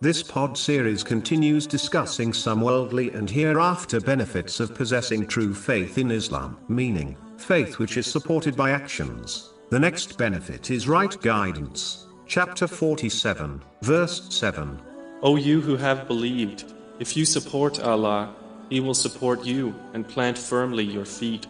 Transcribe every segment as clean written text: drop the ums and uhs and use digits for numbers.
This pod series continues discussing some worldly and hereafter benefits of possessing true faith in Islam, meaning, faith which is supported by actions. The next benefit is right guidance. Chapter 47, verse 7. O you who have believed, if you support Allah, He will support you and plant firmly your feet.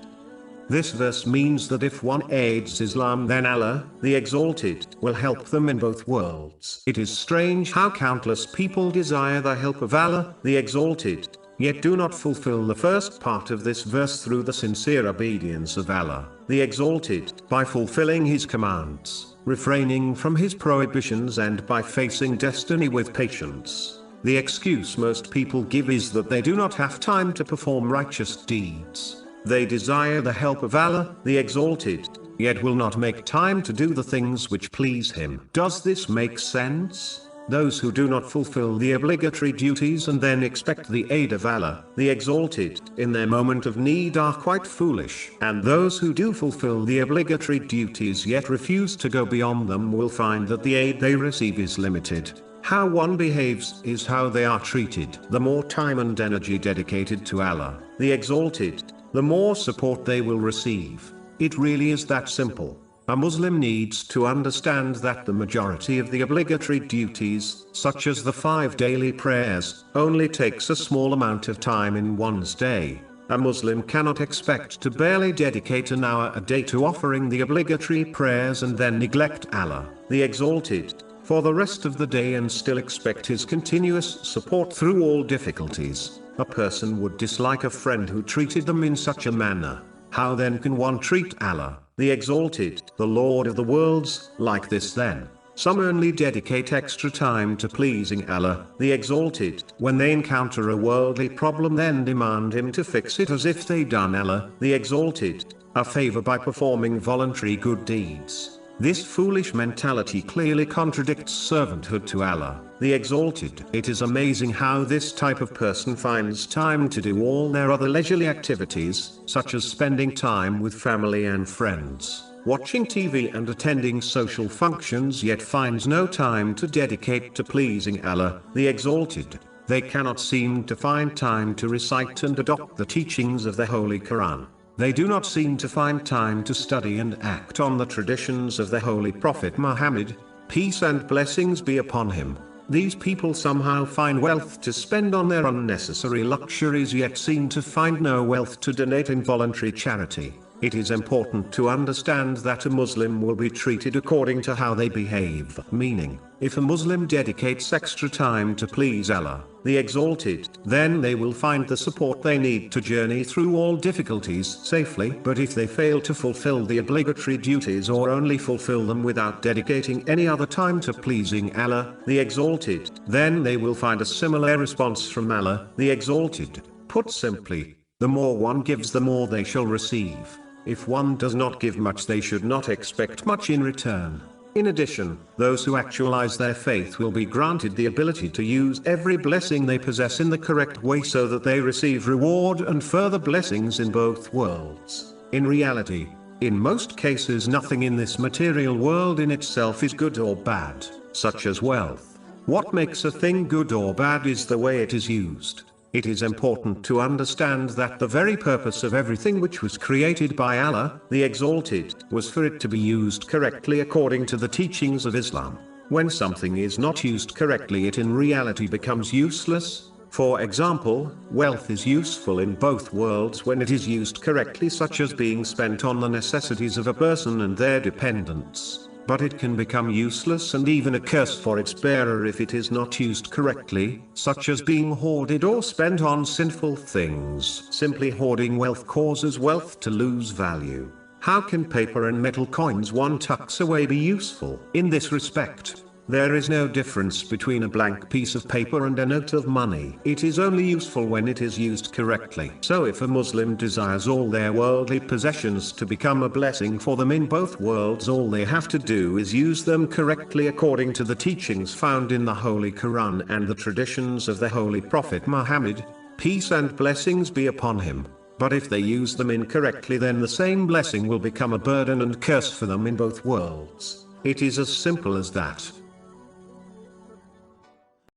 This verse means that if one aids Islam, then Allah, the Exalted, will help them in both worlds. It is strange how countless people desire the help of Allah, the Exalted, yet do not fulfill the first part of this verse through the sincere obedience of Allah, the Exalted, by fulfilling His commands, refraining from His prohibitions, and by facing destiny with patience. The excuse most people give is that they do not have time to perform righteous deeds. They desire the help of Allah, the Exalted, yet will not make time to do the things which please Him. Does this make sense? Those who do not fulfill the obligatory duties and then expect the aid of Allah, the Exalted, in their moment of need are quite foolish. And those who do fulfill the obligatory duties yet refuse to go beyond them will find that the aid they receive is limited. How one behaves is how they are treated. The more time and energy dedicated to Allah, the Exalted, the more support they will receive. It really is that simple. A Muslim needs to understand that the majority of the obligatory duties, such as the 5 daily prayers, only takes a small amount of time in one's day. A Muslim cannot expect to barely dedicate an hour a day to offering the obligatory prayers and then neglect Allah, the Exalted, for the rest of the day and still expect His continuous support through all difficulties. A person would dislike a friend who treated them in such a manner. How then can one treat Allah, the Exalted, the Lord of the worlds, like this then? Some only dedicate extra time to pleasing Allah, the Exalted, when they encounter a worldly problem, then demand Him to fix it as if they done Allah, the Exalted, a favor by performing voluntary good deeds. This foolish mentality clearly contradicts servanthood to Allah, the Exalted. It is amazing how this type of person finds time to do all their other leisurely activities, such as spending time with family and friends, watching TV and attending social functions, yet finds no time to dedicate to pleasing Allah, the Exalted. They cannot seem to find time to recite and adopt the teachings of the Holy Quran. They do not seem to find time to study and act on the traditions of the Holy Prophet Muhammad, peace and blessings be upon him. These people somehow find wealth to spend on their unnecessary luxuries, yet seem to find no wealth to donate in voluntary charity. It is important to understand that a Muslim will be treated according to how they behave, meaning, if a Muslim dedicates extra time to please Allah, the Exalted, then they will find the support they need to journey through all difficulties safely. But if they fail to fulfill the obligatory duties or only fulfill them without dedicating any other time to pleasing Allah, the Exalted, then they will find a similar response from Allah, the Exalted. Put simply, the more one gives, the more they shall receive. If one does not give much, they should not expect much in return. In addition, those who actualize their faith will be granted the ability to use every blessing they possess in the correct way so that they receive reward and further blessings in both worlds. In reality, in most cases, nothing in this material world in itself is good or bad, such as wealth. What makes a thing good or bad is the way it is used. It is important to understand that the very purpose of everything which was created by Allah, the Exalted, was for it to be used correctly according to the teachings of Islam. When something is not used correctly, it in reality becomes useless. For example, wealth is useful in both worlds when it is used correctly, such as being spent on the necessities of a person and their dependents. But it can become useless and even a curse for its bearer if it is not used correctly, such as being hoarded or spent on sinful things. Simply hoarding wealth causes wealth to lose value. How can paper and metal coins one tucks away be useful? In this respect, there is no difference between a blank piece of paper and a note of money. It is only useful when it is used correctly. So if a Muslim desires all their worldly possessions to become a blessing for them in both worlds, all they have to do is use them correctly according to the teachings found in the Holy Quran and the traditions of the Holy Prophet Muhammad, peace and blessings be upon him. But if they use them incorrectly, then the same blessing will become a burden and curse for them in both worlds. It is as simple as that.